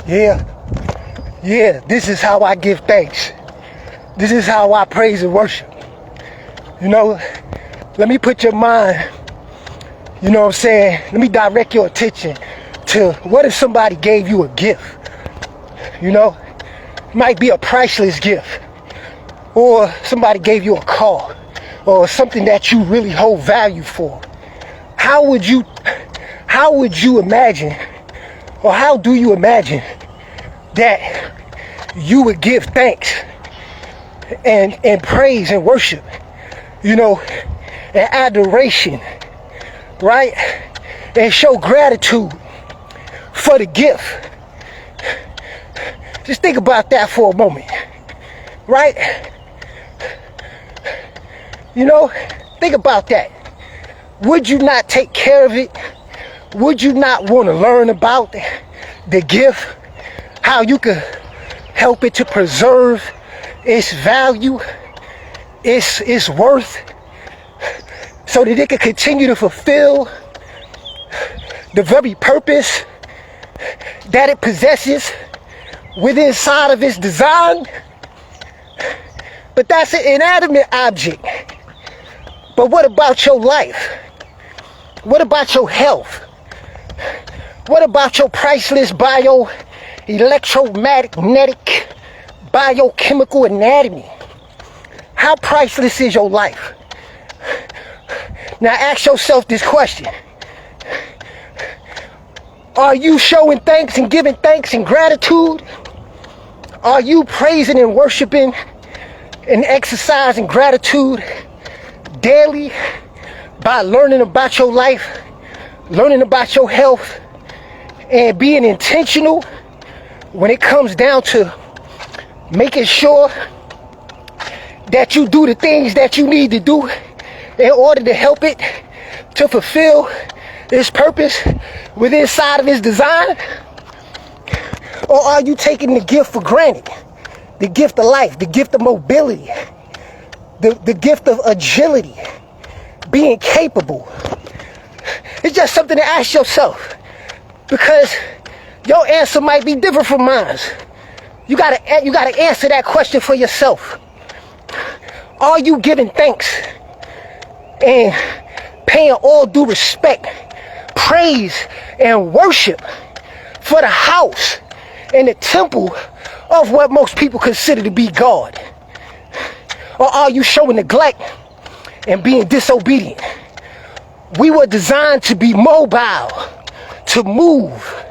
Yeah, this is how I give thanks. This is how I praise and worship. You know, let me put your mind, you know what I'm saying? Let me direct your attention to what if somebody gave you a gift? You know, it might be a priceless gift. Or somebody gave you a car or something that you really hold value for. How would you imagine, or how do you imagine that you would give thanks and praise and worship, you know, and adoration, right? And show gratitude for the gift. Just think about that for a moment, right? You know, think about that. Would you not take care of it? Would you not want to learn about the gift? How you could help it to preserve its value, its worth, so that it could continue to fulfill the very purpose that it possesses within inside of its design? But that's an inanimate object. But what about your life? What about your health? What about your priceless electromagnetic, biochemical anatomy? How priceless is your life? Now ask yourself this question. Are you showing thanks and giving thanks and gratitude? Are you praising and worshiping and exercising gratitude daily by learning about your life, learning about your health, and being intentional when it comes down to making sure that you do the things that you need to do in order to help it to fulfill its purpose within inside of its design? Or are you taking the gift for granted? The gift of life, the gift of mobility, the gift of agility, being capable. It's just something to ask yourself, because your answer might be different from mine. You gotta answer that question for yourself. Are you giving thanks and paying all due respect, praise, and worship for the house and the temple of what most people consider to be God? Or are you showing neglect and being disobedient? We were designed to be mobile, to move.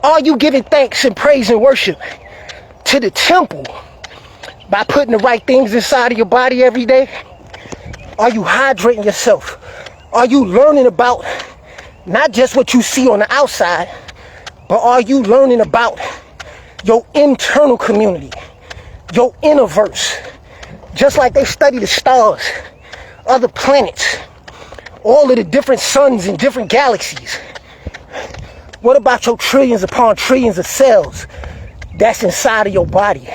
Are you giving thanks and praise and worship to the temple by putting the right things inside of your body every day? Are you hydrating yourself? Are you learning about not just what you see on the outside, but are you learning about your internal community, your inner verse? Just like they study the stars, other planets, all of the different suns and different galaxies. What about your trillions upon trillions of cells that's inside of your body,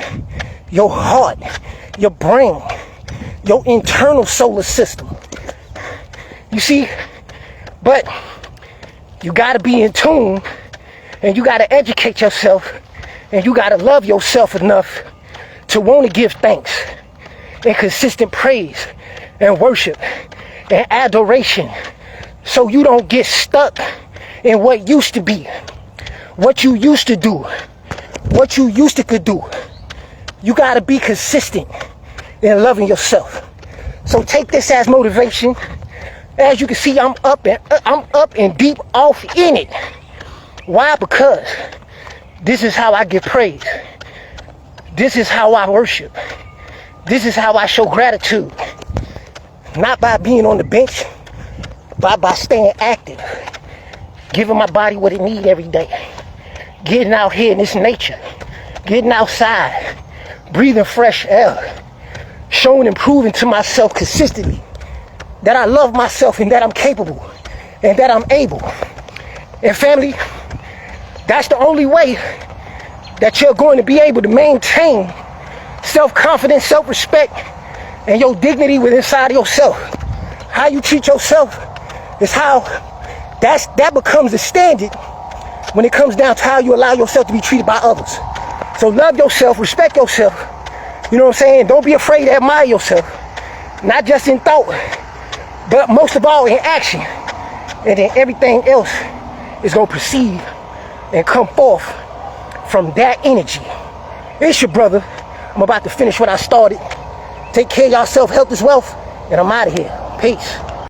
your heart, your brain, your internal solar system? You see, but you gotta be in tune, and you gotta educate yourself, and you gotta love yourself enough to want to give thanks and consistent praise and worship and adoration, so you don't get stuck in what used to be, what you used to do, what you used to could do. You gotta be consistent in loving yourself. So take this as motivation. As you can see, I'm up and deep off in it. Why? Because this is how I give praise. This is how I worship. This is how I show gratitude. Not by being on the bench, but by staying active, giving my body what it needs every day, getting out here in this nature, getting outside, breathing fresh air, showing and proving to myself consistently that I love myself and that I'm capable and that I'm able. And family, that's the only way that you're going to be able to maintain self-confidence, self-respect, and your dignity within inside of yourself. How you treat yourself is how that becomes the standard when it comes down to how you allow yourself to be treated by others. So love yourself, respect yourself. You know what I'm saying? Don't be afraid to admire yourself. Not just in thought, but most of all in action. And then everything else is going to proceed and come forth from that energy. It's your brother. I'm about to finish what I started. Take care of yourself. Health is wealth. And I'm out of here. Peace.